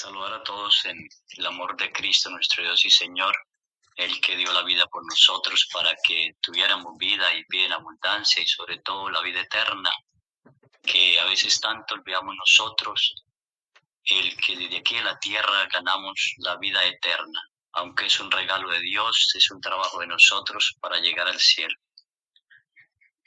Saludar a todos en el amor de Cristo, nuestro Dios y Señor, el que dio la vida por nosotros para que tuviéramos vida y vida en abundancia y sobre todo la vida eterna, que a veces tanto olvidamos nosotros, el que desde aquí en la tierra ganamos la vida eterna. Aunque es un regalo de Dios, es un trabajo de nosotros para llegar al cielo.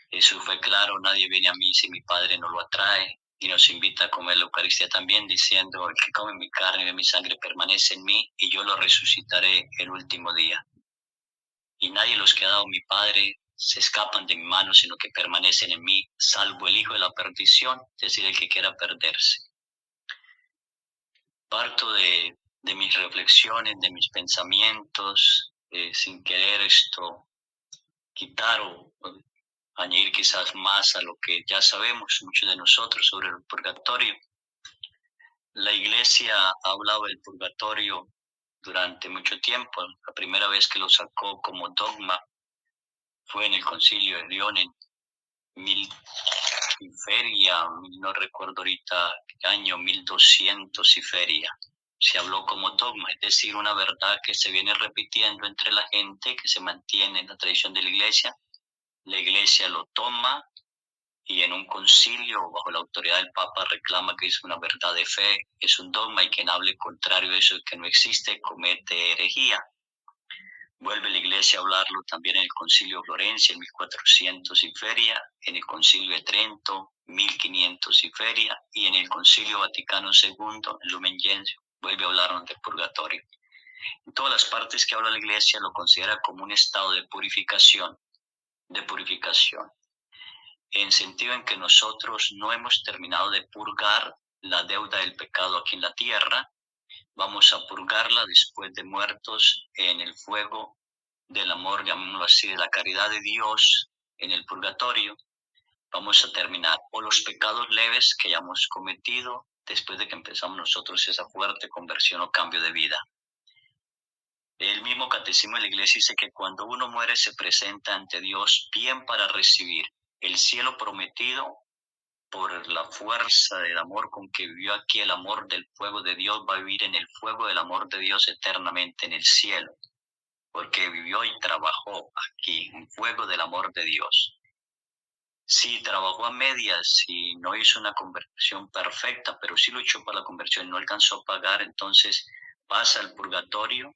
Jesús fue claro: nadie viene a mí si mi Padre no lo atrae, y nos invita a comer la Eucaristía también, diciendo: el que come mi carne y bebe mi sangre permanece en mí, y yo lo resucitaré el último día. Y nadie los que ha dado mi Padre se escapan de mi mano, sino que permanecen en mí, salvo el hijo de la perdición, es decir, el que quiera perderse. Parto de mis reflexiones, de mis pensamientos, sin querer quitar o añadir quizás más a lo que ya sabemos muchos de nosotros sobre el purgatorio. La Iglesia ha hablado del purgatorio durante mucho tiempo. La primera vez que lo sacó como dogma fue en el Concilio de León en y feria, no recuerdo ahorita qué año, 1200 y feria. Se habló como dogma, es decir, una verdad que se viene repitiendo entre la gente, que se mantiene en la tradición de la Iglesia. La Iglesia lo toma y en un concilio bajo la autoridad del Papa reclama que es una verdad de fe, es un dogma, y quien hable contrario de eso, que no existe, comete herejía. Vuelve la Iglesia a hablarlo también en el Concilio de Florencia en 1400 y feria, en el Concilio de Trento 1500 y feria, y en el Concilio Vaticano II en Lumen Gentium vuelve a hablar del purgatorio. En todas las partes que habla la Iglesia lo considera como un estado de purificación, en sentido en que nosotros no hemos terminado de purgar la deuda del pecado aquí en la tierra. Vamos a purgarla después de muertos en el fuego del amor, llamémoslo así, de la caridad de Dios en el purgatorio. Vamos a terminar o los pecados leves que hayamos cometido después de que empezamos nosotros esa fuerte conversión o cambio de vida. El mismo Catecismo de la Iglesia dice que cuando uno muere se presenta ante Dios bien para recibir el cielo prometido por la fuerza del amor con que vivió aquí. El amor del fuego de Dios va a vivir en el fuego del amor de Dios eternamente en el cielo, porque vivió y trabajó aquí, en fuego del amor de Dios. Si trabajó a medias y no hizo una conversión perfecta, pero sí luchó para la conversión y no alcanzó a pagar, entonces pasa al purgatorio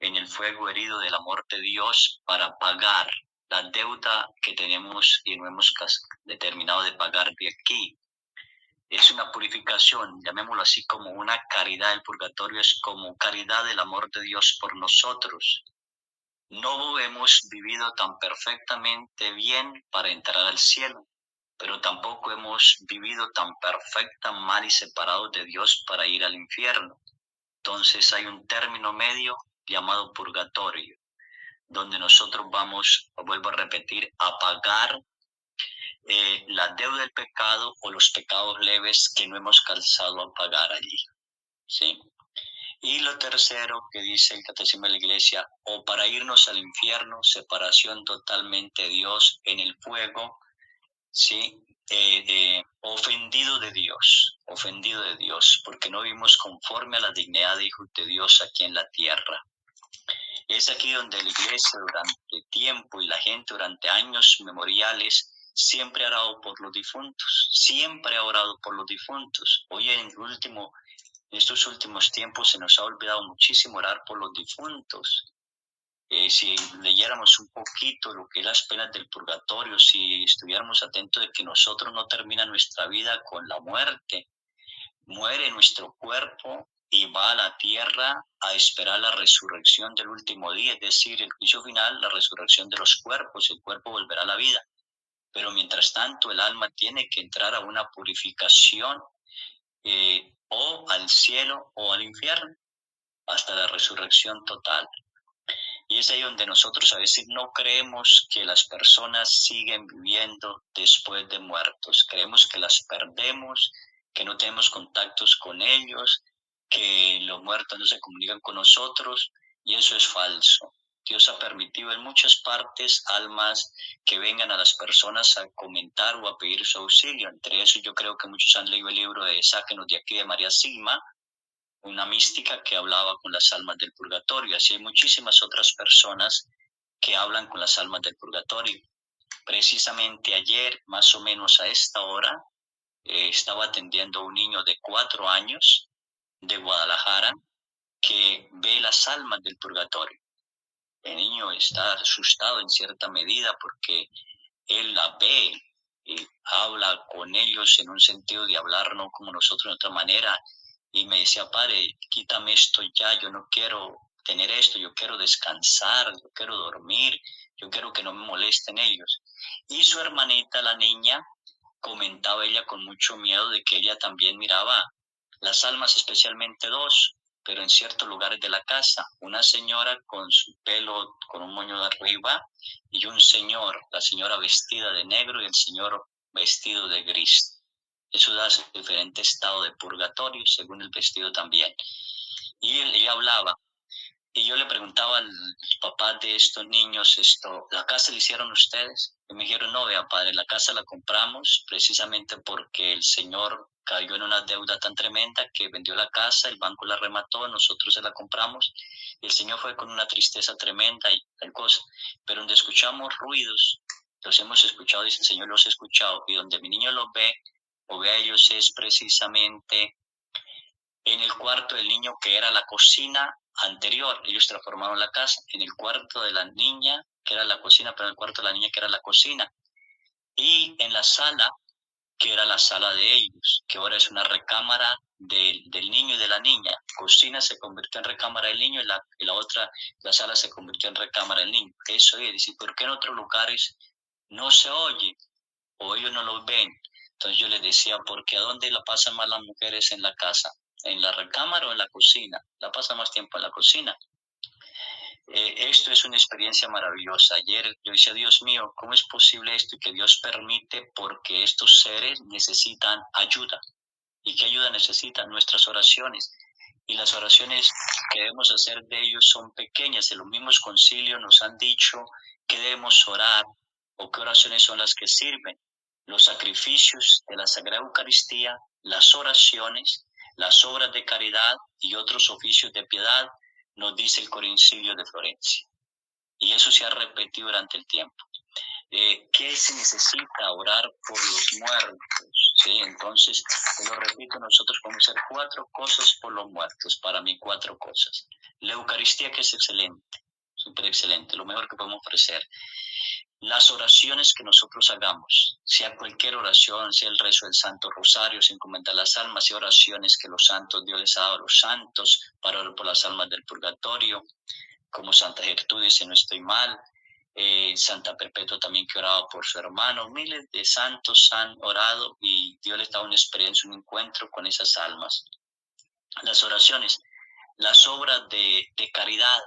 en el fuego herido del amor de Dios para pagar la deuda que tenemos y no hemos determinado de pagar de aquí. Es una purificación, llamémoslo así, como una caridad. El purgatorio es como caridad del amor de Dios por nosotros. No hemos vivido tan perfectamente bien para entrar al cielo, pero tampoco hemos vivido tan perfecta mal y separados de Dios para ir al infierno. Entonces hay un término medio llamado purgatorio, donde nosotros vamos, vuelvo a repetir, a pagar la deuda del pecado o los pecados leves que no hemos calzado a pagar allí, ¿sí? Y lo tercero que dice el Catecismo de la Iglesia: o para irnos al infierno, separación totalmente de Dios en el fuego, ¿sí? Ofendido de Dios, porque no vivimos conforme a la dignidad de hijos de Dios aquí en la tierra. Es aquí donde la Iglesia durante tiempo y la gente durante años memoriales siempre ha orado por los difuntos, siempre ha orado por los difuntos. Hoy en estos últimos tiempos se nos ha olvidado muchísimo orar por los difuntos. Si leyéramos un poquito lo que es las penas del purgatorio, si estuviéramos atentos de que nosotros no termina nuestra vida con la muerte, muere nuestro cuerpo y va a la tierra a esperar la resurrección del último día, es decir, el juicio final, la resurrección de los cuerpos, el cuerpo volverá a la vida. Pero mientras tanto el alma tiene que entrar a una purificación, o al cielo o al infierno, hasta la resurrección total. Y es ahí donde nosotros a veces no creemos que las personas siguen viviendo después de muertos. Creemos que las perdemos, que no tenemos contactos con ellos, que los muertos no se comunican con nosotros, y eso es falso. Dios ha permitido en muchas partes almas que vengan a las personas a comentar o a pedir su auxilio. Entre eso yo creo que muchos han leído el libro de Sáquenos de aquí de María Sigma, una mística que hablaba con las almas del purgatorio. Así hay muchísimas otras personas que hablan con las almas del purgatorio. Precisamente ayer, más o menos a esta hora, estaba atendiendo a un niño de 4 años de Guadalajara que ve las almas del purgatorio. El niño está asustado en cierta medida porque él la ve y habla con ellos en un sentido de hablar, no como nosotros de otra manera. Y me decía, padre, quítame esto ya, yo no quiero tener esto, yo quiero descansar, yo quiero dormir, yo quiero que no me molesten ellos. Y su hermanita, la niña, comentaba ella con mucho miedo de que ella también miraba las almas, especialmente dos, pero en ciertos lugares de la casa. Una señora con su pelo, con un moño de arriba, y un señor, la señora vestida de negro y el señor vestido de gris. Eso da diferente estado de purgatorio según el vestido también. Y ella hablaba, y yo le preguntaba al papá de estos niños, ¿la casa la hicieron ustedes? Y me dijeron, no, vea padre, la casa la compramos precisamente porque el señor cayó en una deuda tan tremenda que vendió la casa, el banco la remató, nosotros se la compramos, y el señor fue con una tristeza tremenda y tal cosa. Pero donde escuchamos ruidos, los hemos escuchado, dice el Señor, los he escuchado, y donde mi niño los ve, o ve a ellos es precisamente en el cuarto del niño que era la cocina anterior. Ellos transformaron la casa en el cuarto de la niña que era la cocina, pero en el cuarto de la niña que era la cocina. Y en la sala que era la sala de ellos, que ahora es una recámara del niño y de la niña. Cocina se convirtió en recámara del niño y la otra, la sala se convirtió en recámara del niño. Eso es decir, ¿por qué en otros lugares no se oye o ellos no lo ven? Entonces yo les decía, porque ¿a dónde la pasan más las mujeres en la casa? ¿En la recámara o en la cocina? La pasan más tiempo en la cocina. Esto es una experiencia maravillosa. Ayer yo decía, Dios mío, ¿cómo es posible esto? Y que Dios permite porque estos seres necesitan ayuda. ¿Y qué ayuda necesitan? Nuestras oraciones. Y las oraciones que debemos hacer de ellos son pequeñas. En los mismos concilios nos han dicho que debemos orar o qué oraciones son las que sirven. Los sacrificios de la Sagrada Eucaristía, las oraciones, las obras de caridad y otros oficios de piedad, nos dice el Concilio de Florencia. Y eso se ha repetido durante el tiempo. ¿Qué se necesita? Orar por los muertos. ¿Sí? Entonces, te lo repito, nosotros podemos hacer 4 cosas por los muertos. Para mí, 4 cosas. La Eucaristía, que es excelente, súper excelente, lo mejor que podemos ofrecer. Las oraciones que nosotros hagamos, sea cualquier oración, sea el rezo del Santo Rosario, sin comentar las almas, sea oraciones que los santos, Dios les ha dado a los santos para orar por las almas del purgatorio, como Santa Gertrudis, si no estoy mal, Santa Perpetua también que oraba por su hermano. Miles de santos han orado y Dios les da una experiencia, un encuentro con esas almas. Las oraciones, las obras de caridad.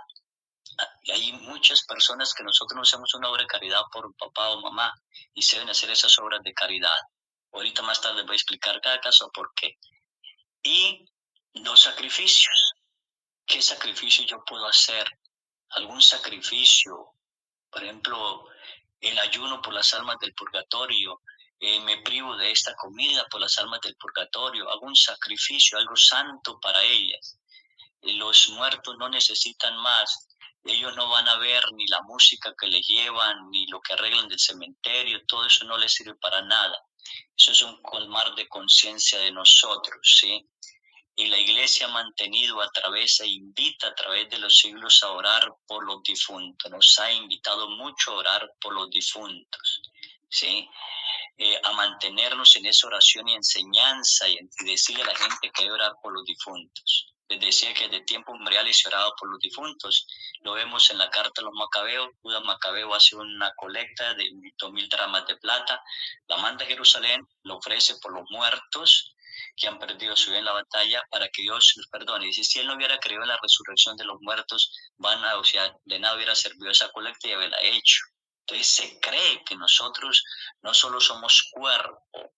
Hay muchas personas que nosotros no hacemos una obra de caridad por papá o mamá y se deben hacer esas obras de caridad. Ahorita más tarde voy a explicar cada caso por qué. Y los sacrificios. ¿Qué sacrificio yo puedo hacer? ¿Algún sacrificio? Por ejemplo, el ayuno por las almas del purgatorio, me privo de esta comida por las almas del purgatorio, hago un sacrificio, algo santo para ellas. Los muertos no necesitan más, ellos no van a ver ni la música que les llevan, ni lo que arreglan del cementerio, todo eso no les sirve para nada. Eso es un colmar de conciencia de nosotros, ¿sí? Y la Iglesia ha mantenido e invita a través de los siglos a orar por los difuntos. Nos ha invitado mucho a orar por los difuntos, ¿sí? A mantenernos en esa oración y enseñanza y decirle a la gente que debe orar por los difuntos. Les decía que de tiempos memoriales se oraba por los difuntos. Lo vemos en la carta a los Macabeos. Judas Macabeo hace una colecta de 2.000 dramas de plata, la manda a Jerusalén, lo ofrece por los muertos que han perdido su vida en la batalla para que Dios los perdone. Dice, si él no hubiera creído en la resurrección de los muertos, o sea, de nada hubiera servido esa colecta y haberla hecho. Entonces se cree que nosotros no solo somos cuerpo,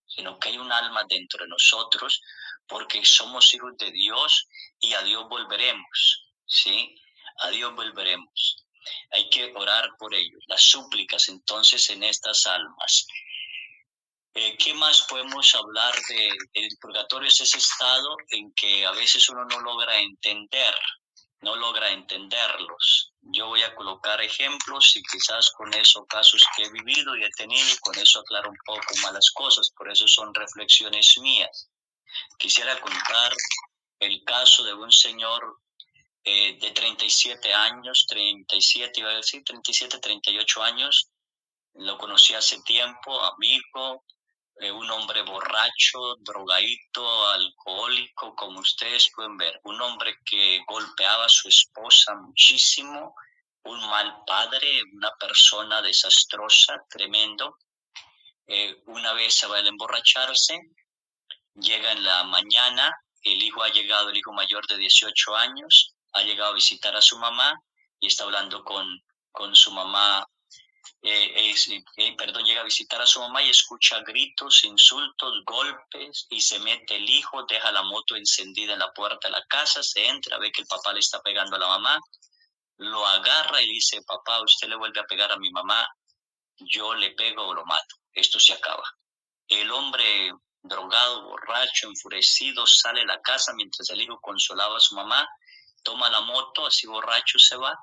sino que hay un alma dentro de nosotros porque somos hijos de Dios y a Dios volveremos, ¿sí? A Dios volveremos. Hay que orar por ellos, las súplicas entonces en estas almas. ¿Qué más podemos hablar del purgatorio? Es ese estado en que a veces uno no logra entenderlos. Yo voy a colocar ejemplos y quizás con eso casos que he vivido y he tenido y con eso aclaro un poco más las cosas, por eso son reflexiones mías. Quisiera contar el caso de un señor de 37 años, 37, iba a decir 37, 38 años, lo conocí hace tiempo, amigo, un hombre borracho, drogadito, alcohólico, como ustedes pueden ver, un hombre que golpeaba a su esposa muchísimo, un mal padre, una persona desastrosa, tremendo. Una vez se va a emborracharse, llega en la mañana, el hijo ha llegado, el hijo mayor de 18 años, ha llegado a visitar a su mamá y está hablando con su mamá llega a visitar a su mamá y escucha gritos, insultos, golpes y se mete el hijo, deja la moto encendida en la puerta de la casa, se entra, ve que el papá le está pegando a la mamá, lo agarra y dice, papá, usted le vuelve a pegar a mi mamá, yo le pego o lo mato, esto se acaba. El hombre drogado, borracho, enfurecido, sale de la casa mientras el hijo consolaba a su mamá, toma la moto, así borracho se va.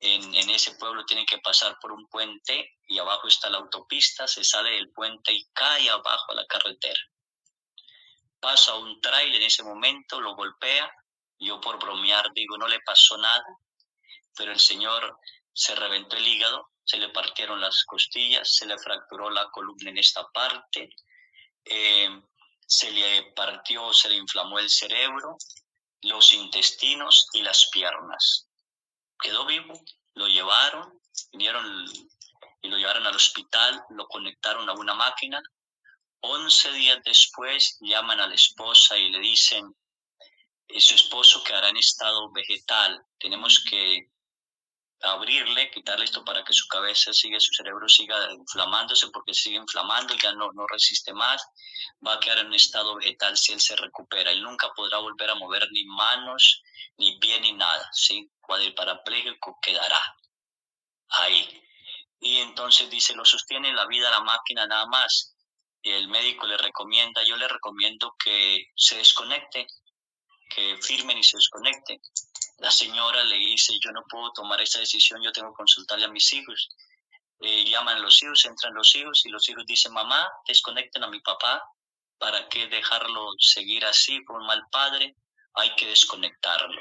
En ese pueblo tiene que pasar por un puente y abajo está la autopista, se sale del puente y cae abajo a la carretera. Pasa un tráiler en ese momento, lo golpea, yo por bromear digo no le pasó nada, pero el señor se reventó el hígado, se le partieron las costillas, se le fracturó la columna en esta parte, se le partió, se le inflamó el cerebro, los intestinos y las piernas. Quedó vivo, lo llevaron, vinieron y lo llevaron al hospital, lo conectaron a una máquina. 11 días después llaman a la esposa y le dicen, su esposo quedará en estado vegetal, tenemos que abrirle, quitarle esto para que su cabeza siga, su cerebro siga inflamándose, porque sigue inflamando, ya no resiste más, va a quedar en un estado vegetal si él se recupera, él nunca podrá volver a mover ni manos, ni pie, ni nada, ¿sí? Cuadriparapléjico quedará ahí. Y entonces dice, lo sostiene la vida la máquina nada más. Y el médico le recomienda, yo le recomiendo que se desconecte, que firmen y se desconecte. La señora le dice, yo no puedo tomar esa decisión, yo tengo que consultarle a mis hijos. Llaman a los hijos, entran los hijos y los hijos dicen, mamá, desconecten a mi papá, ¿para qué dejarlo seguir así? Fue un mal padre, hay que desconectarlo.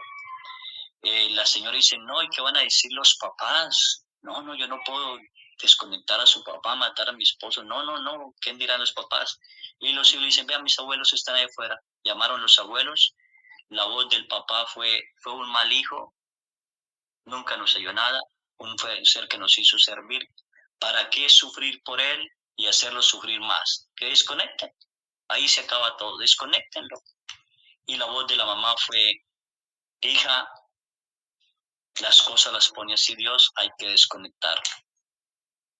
La señora dice, no, ¿y qué van a decir los papás? No, yo no puedo desconectar a su papá, matar a mi esposo. No, ¿qué dirán los papás? Y los hijos dicen, vean, mis abuelos están ahí afuera. Llamaron los abuelos, la voz del papá fue un mal hijo, nunca nos dio nada, fue un ser que nos hizo servir. ¿Para qué sufrir por él y hacerlo sufrir más? Que desconecten. Ahí se acaba todo, desconectenlo. Y la voz de la mamá fue, hija, las cosas las pone así Dios, hay que desconectar.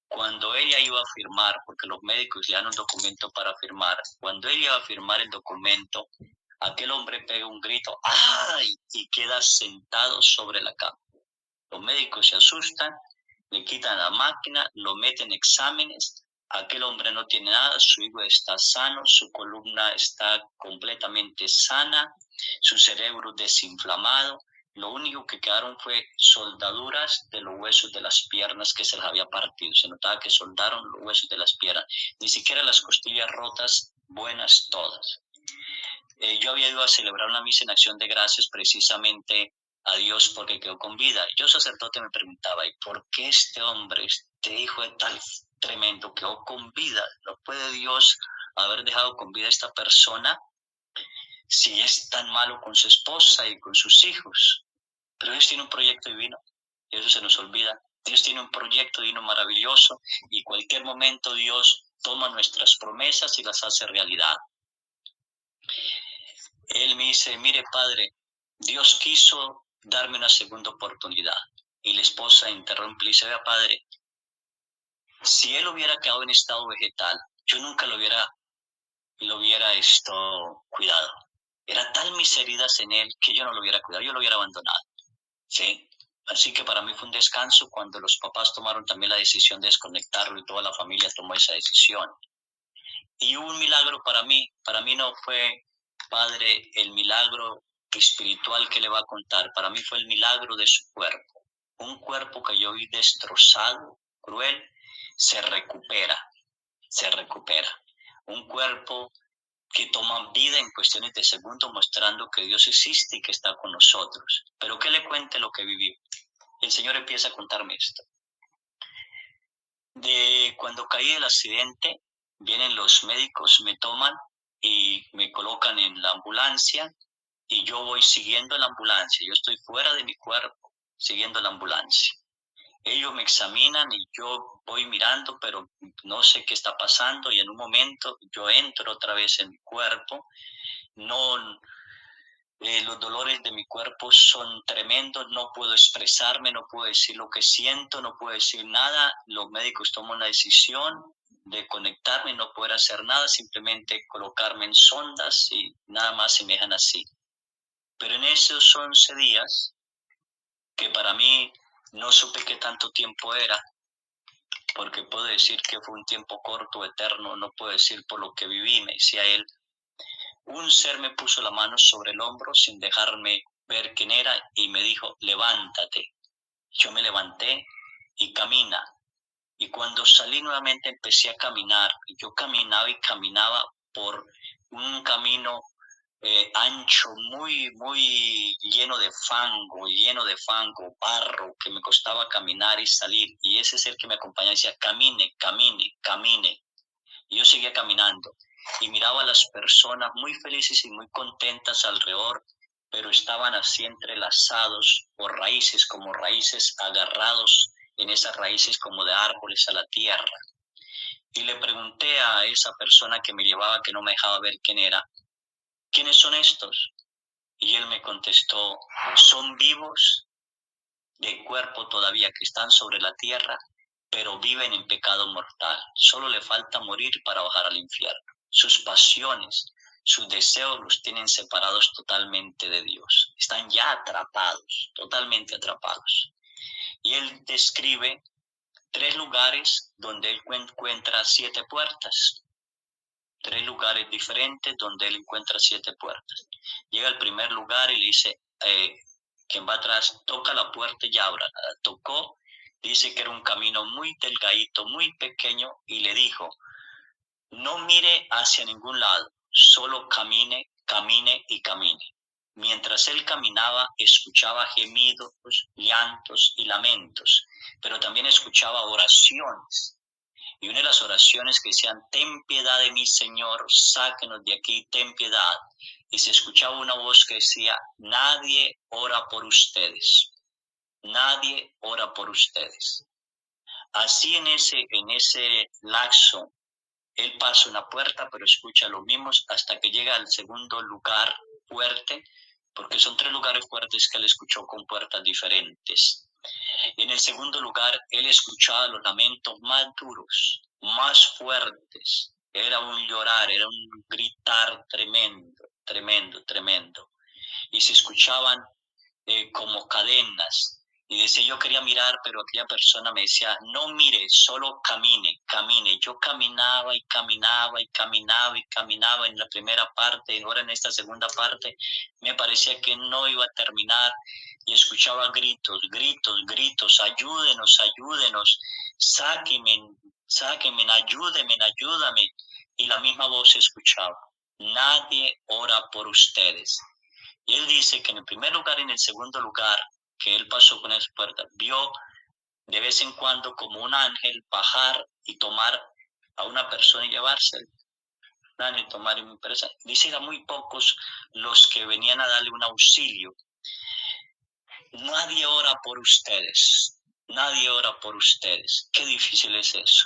Cuando ella iba a firmar, porque los médicos le dan un documento para firmar, cuando ella iba a firmar el documento, aquel hombre pega un grito, ¡ay! Y queda sentado sobre la cama. Los médicos se asustan, le quitan la máquina, lo meten en exámenes, aquel hombre no tiene nada, su hijo está sano, su columna está completamente sana, su cerebro desinflamado, lo único que quedaron fue soldaduras de los huesos de las piernas que se les había partido. Se notaba que soldaron los huesos de las piernas. Ni siquiera las costillas rotas, buenas todas. Yo había ido a celebrar una misa en acción de gracias precisamente a Dios porque quedó con vida. Yo, sacerdote, me preguntaba, ¿y por qué este hombre, este hijo de tal tremendo, quedó con vida? ¿No puede Dios haber dejado con vida a esta persona si es tan malo con su esposa y con sus hijos? Pero Dios tiene un proyecto divino y eso se nos olvida. Dios tiene un proyecto divino maravilloso y cualquier momento Dios toma nuestras promesas y las hace realidad. Él me dice, mire padre, Dios quiso darme una segunda oportunidad. Y la esposa interrumpe y dice, vea padre, si él hubiera quedado en estado vegetal, yo nunca lo hubiera cuidado. Era tal mis heridas en él que yo no lo hubiera cuidado, yo lo hubiera abandonado. ¿Sí? Así que para mí fue un descanso cuando los papás tomaron también la decisión de desconectarlo y toda la familia tomó esa decisión. Y hubo un milagro para mí no fue, Padre, el milagro espiritual que le va a contar, para mí fue el milagro de su cuerpo. Un cuerpo que yo vi destrozado, cruel, se recupera, se recupera. Un cuerpo que toma vida en cuestiones de segundos, mostrando que Dios existe y que está con nosotros. Pero que le cuente lo que vivió. El Señor empieza a contarme esto. De cuando caí del accidente, vienen los médicos, me toman y me colocan en la ambulancia y yo voy siguiendo la ambulancia. Yo estoy fuera de mi cuerpo, siguiendo la ambulancia. Ellos me examinan y yo voy mirando, pero no sé qué está pasando y en un momento yo entro otra vez en mi cuerpo. No, los dolores de mi cuerpo son tremendos, no puedo expresarme, no puedo decir lo que siento, no puedo decir nada. Los médicos toman una decisión de conectarme, no poder hacer nada, simplemente colocarme en sondas y nada más se me dejan así. Pero en esos 11 días, que para mí no supe qué tanto tiempo era, porque puedo decir que fue un tiempo corto, eterno, no puedo decir por lo que viví, me decía él, un ser me puso la mano sobre el hombro sin dejarme ver quién era y me dijo, levántate. Yo me levanté y camina. Y cuando salí nuevamente empecé a caminar. Yo caminaba y caminaba por un camino ancho, muy lleno de fango, barro, que me costaba caminar y salir. Y ese ser que me acompañaba decía, camine, camine, camine. Y yo seguía caminando y miraba a las personas muy felices y muy contentas alrededor, pero estaban así entrelazados por raíces, como raíces agarrados en esas raíces como de árboles a la tierra. Y le pregunté a esa persona que me llevaba, que no me dejaba ver quién era, ¿quiénes son estos? Y él me contestó, son vivos de cuerpo todavía que están sobre la tierra, pero viven en pecado mortal. Solo le falta morir para bajar al infierno. Sus pasiones, sus deseos los tienen separados totalmente de Dios. Están ya atrapados, totalmente atrapados. Y él describe 3 lugares donde él encuentra 7 puertas. 3 lugares diferentes donde él encuentra 7 puertas. Llega al primer lugar y le dice, quien va atrás, toca la puerta y abra. La tocó, dice que era un camino muy delgadito, muy pequeño, y le dijo, no mire hacia ningún lado, solo camine, camine y camine. Mientras él caminaba, escuchaba gemidos, llantos y lamentos, pero también escuchaba oraciones. Y una de las oraciones que decían, ten piedad de mí, Señor, sáquenos de aquí, ten piedad. Y se escuchaba una voz que decía, nadie ora por ustedes, nadie ora por ustedes. Así en ese lapso, él pasa una puerta, pero escucha los mismos hasta que llega al segundo lugar fuerte, porque son 3 lugares fuertes que él escuchó con puertas diferentes. En el segundo lugar, él escuchaba los lamentos más duros, más fuertes. Era un llorar, era un gritar tremendo, tremendo, tremendo. Y se escuchaban como cadenas. Y decía, yo quería mirar, pero aquella persona me decía, no mire, solo camine, camine. Yo caminaba y caminaba y caminaba y caminaba en la primera parte, y ahora en esta segunda parte me parecía que no iba a terminar y escuchaba gritos, gritos, gritos, ayúdenos, ayúdenos, sáquenme, sáquenme, ayúdenme, ayúdame. Y la misma voz se escuchaba, nadie ora por ustedes. Y él dice que en el primer lugar y en el segundo lugar que él pasó con esa puerta, vio de vez en cuando como un ángel bajar y tomar a una persona y llevársela. Un ángel tomar a una persona. Dice, eran muy pocos los que venían a darle un auxilio. Nadie ora por ustedes. Nadie ora por ustedes. Qué difícil es eso.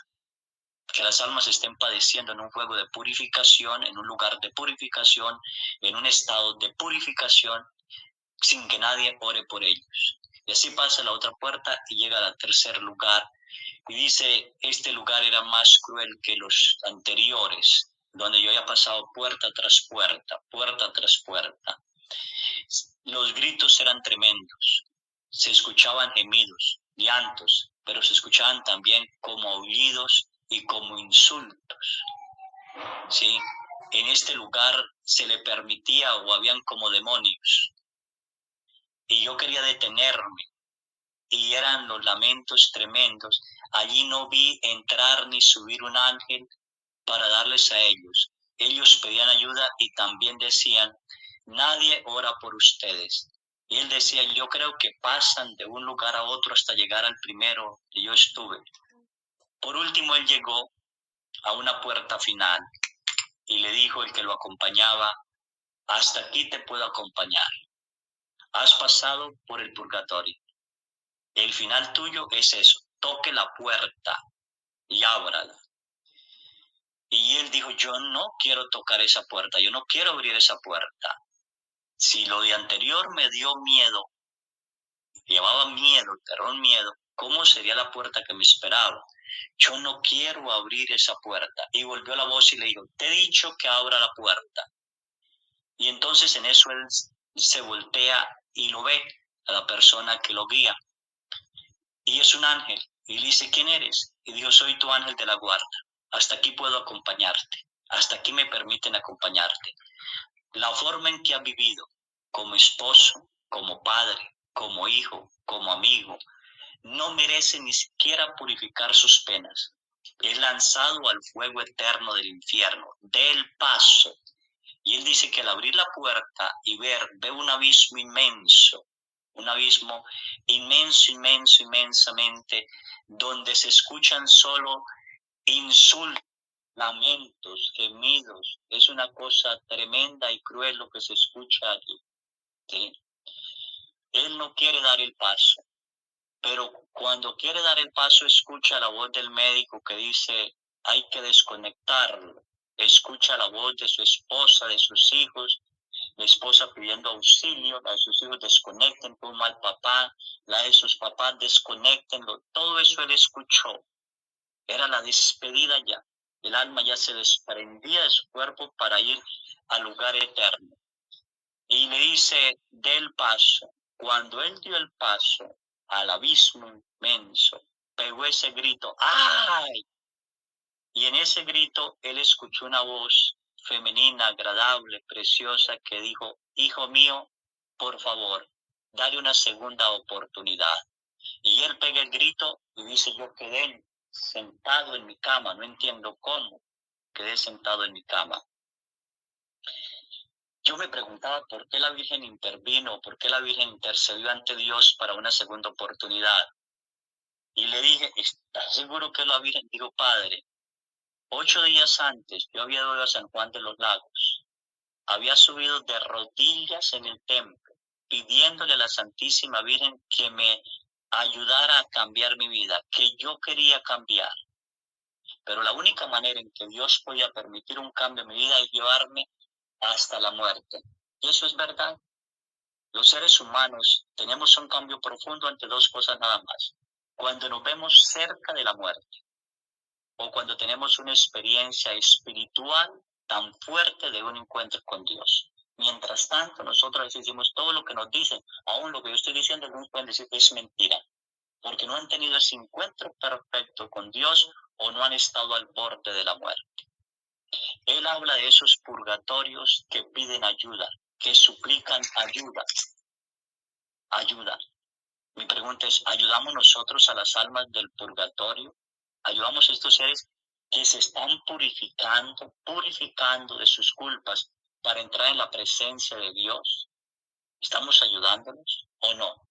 Que las almas estén padeciendo en un juego de purificación, en un lugar de purificación, en un estado de purificación, sin que nadie ore por ellos. Y así pasa la otra puerta y llega al tercer lugar. Y dice, este lugar era más cruel que los anteriores, donde yo había pasado puerta tras puerta, puerta tras puerta. Los gritos eran tremendos, se escuchaban gemidos, llantos, pero se escuchaban también como aullidos y como insultos. ¿sí? En este lugar se le permitía o habían como demonios. Y yo quería detenerme y eran los lamentos tremendos. Allí no vi entrar ni subir un ángel para darles a ellos. Ellos pedían ayuda y también decían, nadie ora por ustedes. Y él decía, yo creo que pasan de un lugar a otro hasta llegar al primero que yo estuve. Por último, él llegó a una puerta final y le dijo el que lo acompañaba, hasta aquí te puedo acompañar. Has pasado por el purgatorio. El final tuyo es eso, toque la puerta y ábrala. Y él dijo, yo no quiero tocar esa puerta, yo no quiero abrir esa puerta. Si lo de anterior me dio miedo, llevaba miedo, terror, miedo, ¿cómo sería la puerta que me esperaba? Yo no quiero abrir esa puerta. Y volvió la voz y le dijo, te he dicho que abra la puerta. Y entonces en eso él se voltea y lo ve a la persona que lo guía. Y es un ángel. Y le dice, ¿quién eres? Y dijo, soy tu ángel de la guarda. Hasta aquí puedo acompañarte. Hasta aquí me permiten acompañarte. La forma en que has vivido, como esposo, como padre, como hijo, como amigo, no merece ni siquiera purificar sus penas. Es lanzado al fuego eterno del infierno. Dé el paso. Y él dice que al abrir la puerta y ve un abismo inmenso, un abismo inmenso, inmenso, inmensamente, donde se escuchan solo insultos, lamentos, gemidos. Es una cosa tremenda y cruel lo que se escucha allí, ¿sí? Él no quiere dar el paso, pero cuando quiere dar el paso escucha la voz del médico que dice, hay que desconectarlo. Escucha la voz de su esposa, de sus hijos, la esposa pidiendo auxilio, la de sus hijos desconecten por un mal papá, la de sus papás desconectenlo. Todo eso él escuchó. Era la despedida ya. El alma ya se desprendía de su cuerpo para ir al lugar eterno. Y le dice, dé el paso. Cuando él dio el paso al abismo inmenso, pegó ese grito, ¡ay! Y en ese grito él escuchó una voz femenina, agradable, preciosa, que dijo, hijo mío, por favor, dale una segunda oportunidad. Y él pega el grito y dice, yo quedé sentado en mi cama, no entiendo cómo, quedé sentado en mi cama. Yo me preguntaba por qué la Virgen intervino, por qué la Virgen intercedió ante Dios para una segunda oportunidad. Y le dije, ¿estás seguro que la Virgen? Digo, Padre, 8 días antes yo había ido a San Juan de los Lagos, había subido de rodillas en el templo, pidiéndole a la Santísima Virgen que me ayudara a cambiar mi vida, que yo quería cambiar. Pero la única manera en que Dios podía permitir un cambio en mi vida es llevarme hasta la muerte. Y eso es verdad. Los seres humanos tenemos un cambio profundo ante dos cosas nada más. Cuando nos vemos cerca de la muerte o cuando tenemos una experiencia espiritual tan fuerte de un encuentro con Dios. Mientras tanto, nosotros decimos todo lo que nos dicen, aún lo que yo estoy diciendo, algunos pueden decir es mentira, porque no han tenido ese encuentro perfecto con Dios o no han estado al borde de la muerte. Él habla de esos purgatorios que piden ayuda, que suplican ayuda, ayuda. Mi pregunta es, ¿ayudamos nosotros a las almas del purgatorio? ¿Ayudamos a estos seres que se están purificando de sus culpas para entrar en la presencia de Dios? ¿Estamos ayudándolos o no?